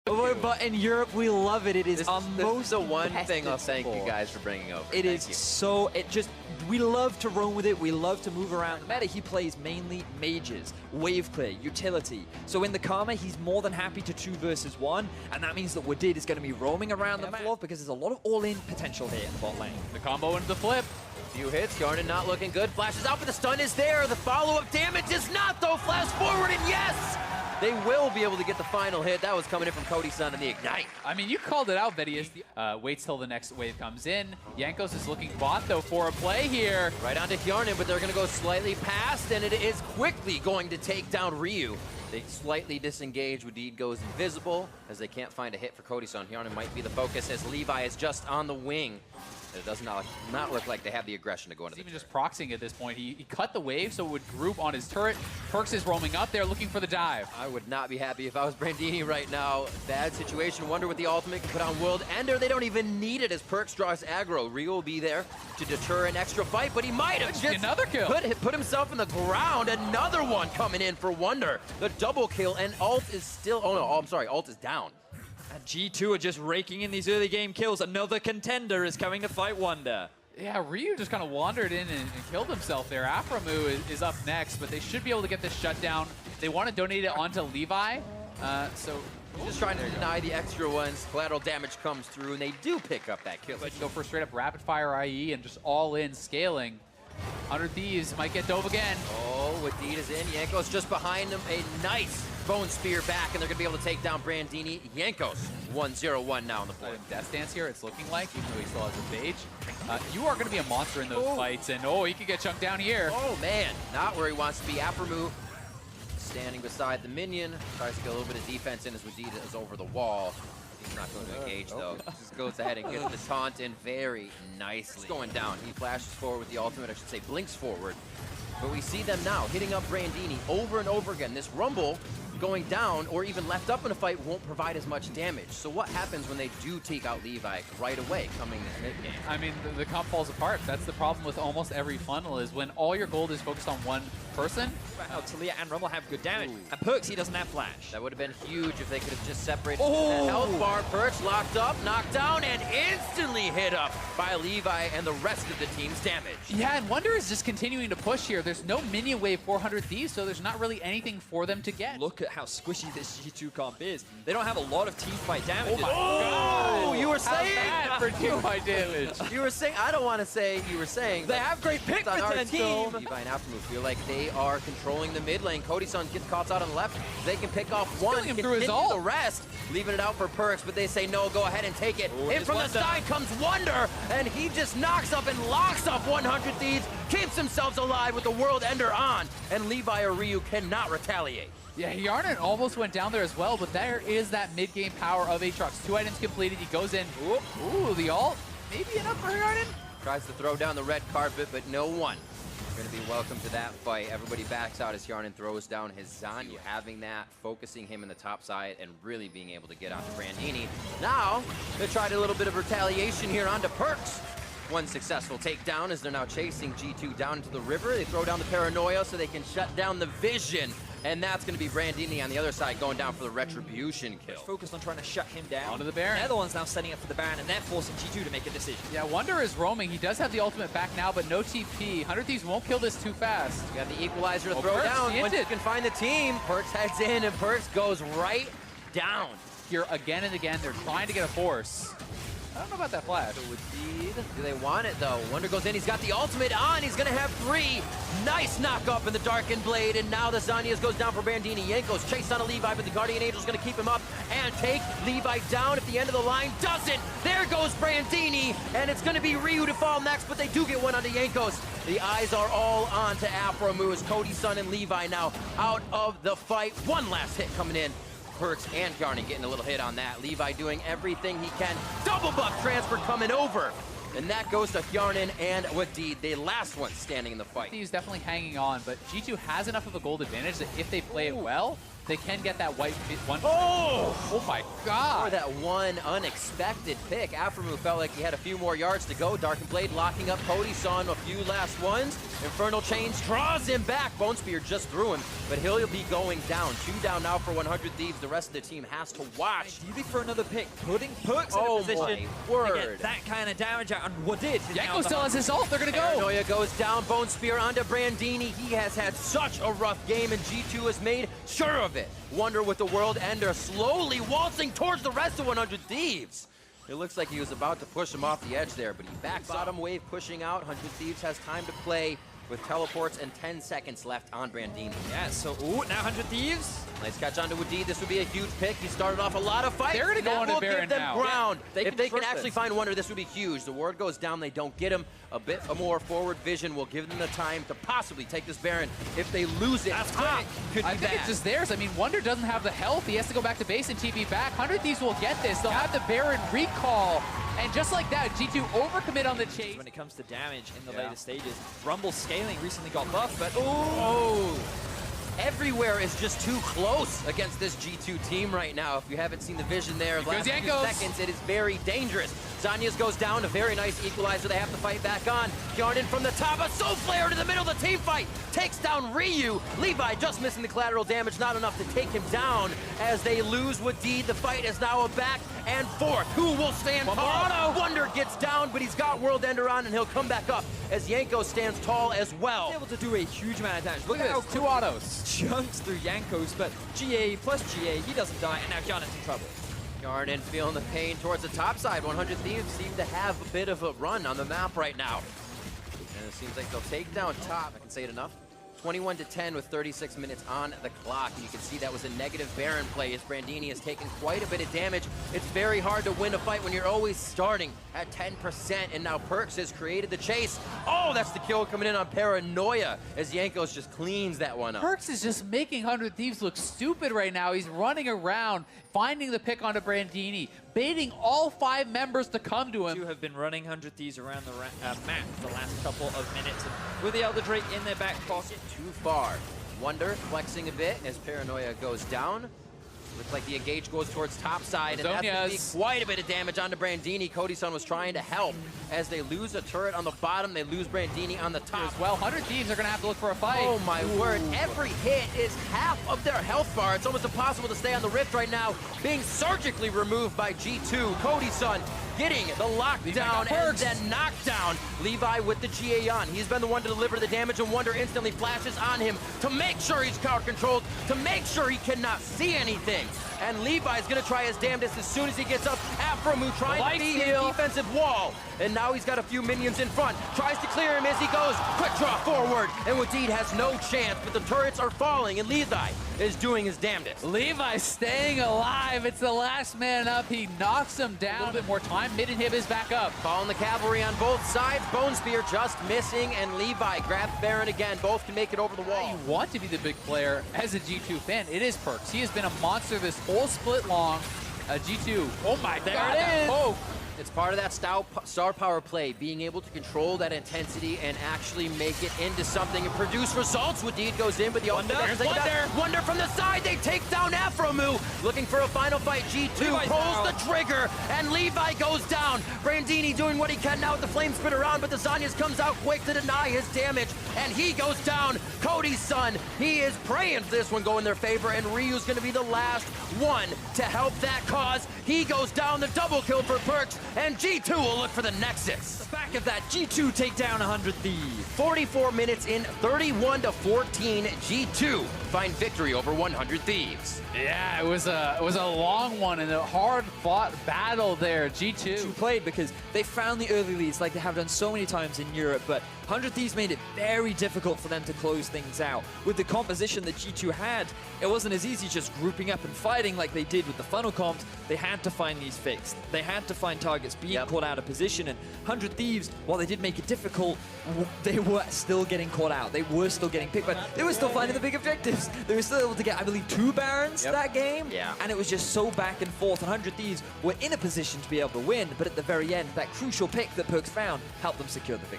But in Europe, we love it. It is This our is most the one thing I'll tested thank you sport. guys for bringing over. It is Thank you. so, we love to roam with it. We love to move around. The meta, he plays mainly mages, wave clear, utility. So in the Karma, he's more than happy to 2 versus 1, and that means that Wadid is going to be roaming around the map because there's a lot of all-in potential here in the bot lane. The combo into the flip. Few hits, Yarnan not looking good. Flashes out, but the stun is there. The follow-up damage is not, though. Flash forward, and yes! They will be able to get the final hit. That was coming in from Cody-san and the Ignite. I mean, you called it out, Vedius. Waits till the next wave comes in. Jankos is looking bot, though, for a play here. Right onto Yarnan, but they're going to go slightly past, and it is quickly going to take down Ryu. They slightly disengage. Wadid goes invisible as they can't find a hit for Cody-san. Yarnan might be the focus as Levi is just on the wing. It does not look like they have the aggression to go into the Even turret. just proxying at this point. He cut the wave so it would group on his turret. Perks is roaming up there looking for the dive. I would not be happy if I was Brandini right now. Bad situation. Wonder what the ultimate can put on World Ender. They don't even need it as Perks draws aggro. Ryu will be there to deter an extra fight, but he might have just another kill. Put himself in the ground. Another one coming in for Wonder. The double kill, and ult is still, oh no, I'm sorry, ult is down. And G2 are just raking in these early game kills. Another contender is coming to fight Wonder. Yeah, Ryu just kind of wandered in and killed himself there. Aphromoo is up next, but they should be able to get this shutdown. They want to donate it onto Levi, so... Just trying to deny the extra ones. Collateral damage comes through, and they do pick up that kill. Let's go for straight up rapid fire IE and just all in scaling. 100 Thieves might get dove again. Oh, Wadid is in. Yanko's just behind them. A nice bone spear back, and they're going to be able to take down Brandini. Yankos 1-0-1 now on the board. Death Dance here, it's looking like, even though he still has a Phage. You are going to be a monster in those fights, and he could get chunked down here. Oh man, not where he wants to be. Aphromoo standing beside the minion. Tries to get a little bit of defense in as Wadid is over the wall. He's not going to engage though. Just goes ahead and gets the taunt in very nicely. It's going down. He flashes forward with the ultimate, I should say blinks forward. But we see them now hitting up Brandini over and over again. This Rumble going down or even left up in a fight won't provide as much damage. So what happens when they do take out Levi right away coming this mid-game? I mean, the comp falls apart. That's the problem with almost every funnel is when all your gold is focused on one person. Wow, Talia and Rumble have good damage. And Perks, he doesn't have flash. That would have been huge if they could have just separated that health bar. Perch locked up, knocked down, and instantly hit up by Levi and the rest of the team's damage. Yeah, and Wonder is just continuing to push here. There's no minion wave 400 Thieves, so there's not really anything for them to get. Look at how squishy this G2 comp is. They don't have a lot of team fight damage. Oh my God. You were How saying? bad for team fight damage. You were saying, I don't want to say you were saying. They have great pick on our potential. team. Levi and Aphromoo feel like they are controlling the mid lane. Cody-san gets caught out on the left. They can pick off one, him through his continue ult. the rest, leaving it out for Perks, but they say no, go ahead and take it. In from the Wonder. side comes Wonder, and he just knocks up and locks up 100 Thieves, keeps themselves alive with the World Ender on, and Levi or Ryu cannot retaliate. Yeah, Yarnan almost went down there as well, but there is that mid-game power of Aatrox. 2 items completed, he goes in. Ooh, the ult. Maybe enough for Yarnan? Tries to throw down the red carpet, but no one going to be welcome to that fight. Everybody backs out as Yarnan throws down his Zanyu, having that, focusing him in the top side, and really being able to get onto Brandini. Now, they tried a little bit of retaliation here onto Perks. One successful takedown as they're now chasing G2 down into the river. They throw down the Paranoia so they can shut down the vision. And that's going to be Brandini on the other side going down for the Retribution kill. Focused on trying to shut him down. Onto the Baron. They're the ones now setting up for the Baron, and they're forcing G2 to make a decision. Yeah, Wonder is roaming. He does have the ultimate back now, but no TP. 100 Thieves won't kill this too fast. You got the equalizer to throw Perks down. Once you hinted. can find the team, Perks heads in, and Perks goes right down. Here again and again, they're trying to get a force. I don't know about that flash. Do they want it though? Wonder goes in, he's got the ultimate on, he's gonna have 3. Nice knock up in the Darkened Blade, and now the Zanyas goes down for Brandini. Yankos chased on a Levi, but the Guardian Angel's gonna keep him up and take Levi down at the end of the line. Doesn't! There goes Brandini, and it's gonna be Ryu to fall next, but they do get one onto Yankos. The eyes are all on to Aphromoo as Cody-san and Levi now out of the fight. One last hit coming in. Perks and Yarnan getting a little hit on that. Levi doing everything he can. Double buff transfer coming over. And that goes to Yarnan and Wadid, the last one standing in the fight. He's definitely hanging on, but G2 has enough of a gold advantage that if they play it well, they can get that white one. Oh my Or God. that one unexpected pick. Aframu felt like he had a few more yards to go. Darkened Blade locking up Cody. Saw him a few last ones. Infernal Chains draws him back. Bone Spear just threw him, but he'll be going down. 2 down now for 100 Thieves. The rest of the team has to watch. Ideally for another pick, putting Perks in Oh a position my word. to get that kind of damage out. And what did? Yanko still has his ult. They're going to go. Paranoia goes down. Bone Spear onto Brandini. He has had such a rough game, and G2 has made sure of it. Wonder with the World Ender slowly waltzing towards the rest of 100 Thieves. It looks like he was about to push him off the edge there, but he back bottom wave pushing out. 100 Thieves has time to play with teleports and 10 seconds left on Brandini. Yeah, so, now 100 Thieves. Nice catch onto Wadid. This would be a huge pick. He started off a lot of fights. They're gonna go That onto will Baron give them now. ground. Yeah, they if can they can trust actually this. find Wonder, this would be huge. The ward goes down. They don't get him. A bit more forward vision will give them the time to possibly take this Baron. If they lose it, That's top quick. could be I think bad. it's just theirs. I mean, Wonder doesn't have the health. He has to go back to base and TP back. 100 Thieves will get this. They'll have the Baron recall. And just like that, G2 overcommit on the chase. When it comes to damage in the Yeah. later stages, Rumble scaling recently got buffed, but Everywhere is just too close against this G2 team right now. If you haven't seen the vision there, Here last goes few Yankos. seconds, it is very dangerous. Zanya's goes down, a very nice equalizer. They have to fight back on. Yarden from the top, a soul flare to the middle of the team fight. Takes down Ryu. Levi just missing the collateral damage, not enough to take him down as they lose Wadid. The fight is now a back and forth. Who will stand tall? Wonder gets down, but he's got World Ender on, and he'll come back up as Yanko stands tall as well. able to do a huge amount of damage. Look Look at at how this, 2 autos. jumps through Yankos, but GA plus GA, he doesn't die, and now Yarden's in trouble. Yarden feeling the pain towards the top side. 100 Thieves seem to have a bit of a run on the map right now. And it seems like they'll take down top. I can say it enough. 21-10 with 36 minutes on the clock. And you can see that was a negative Baron play as Brandini has taken quite a bit of damage. It's very hard to win a fight when you're always starting at 10%. And now Perks has created the chase. Oh, that's the kill coming in on Paranoia as Yankos just cleans that one up. Perks is just making 100 Thieves look stupid right now. He's running around, finding the pick onto Brandini, baiting all 5 members to come to him. Two have been running 100 Thieves around the map for the last couple of minutes. And with the Elder Drake in their back pocket. Too far. Wonder flexing a bit as Paranoia goes down. Looks like the engage goes towards top side, and that's going to be quite a bit of damage onto Brandini. Cody-san was trying to help. As they lose a turret on the bottom, they lose Brandini on the top. As well, 100 Thieves are going to have to look for a fight. Oh my word, every hit is half of their health bar. It's almost impossible to stay on the Rift right now. Being surgically removed by G2. Cody-san getting the lockdown and then knockdown. Levi with the GA on. He's been the one to deliver the damage, and Wonder instantly flashes on him to make sure he's crowd controlled, to make sure he cannot see anything. And Levi's gonna try his damnedest as soon as he gets up. Aframu trying to beat his defensive wall. And now he's got a few minions in front. Tries to clear him as he goes. Quick draw forward. And Wadid has no chance, but the turrets are falling, and Levi is doing his damnedest. Levi staying alive. It's the last man up. He knocks him down. A little bit more time. Mid-inhib is back up. Calling the cavalry on both sides. Bone Spear just missing, and Levi grabs Baron again. Both can make it over the wall. You want to be the big player as a G2 fan. It is Perks. He has been a monster this whole split long. G2. Oh my God. There it is. Oh. It's part of that star power play, being able to control that intensity and actually make it into something and produce results. Wadid goes in, but the Wonder from the side. They take down Aframu. Looking for a final fight. G2 pulls the trigger, and Levi goes down. Brandini doing what he can now with the flame spitter on, but the Zanyas comes out quick to deny his damage, and he goes down. Cody's son, he is praying for this one go in their favor, and Ryu's going to be the last one to help that cause. He goes down, the double kill for Perks, and G2 will look for the Nexus. The back of that, G2 take down 100 Thieves. 44 minutes in, 31-14, G2 find victory over 100 Thieves. Yeah, it was a long one and a hard-fought battle there. G2 played because they found the early leads like they have done so many times in Europe, but 100 Thieves made it very difficult for them to close things out. With the composition that G2 had, it wasn't as easy just grouping up and fighting like they did with the funnel comps. They had to find these fixed. They had to find targets being caught out of position, and 100 Thieves, while they did make it difficult, they were still getting caught out. They were still getting picked, but they were still finding the big objectives. They were still able to get, I believe, 2 Barons that game, and it was just so back and forth. 100 Thieves were in a position to be able to win, but at the very end, that crucial pick that Perks found helped them secure the victory.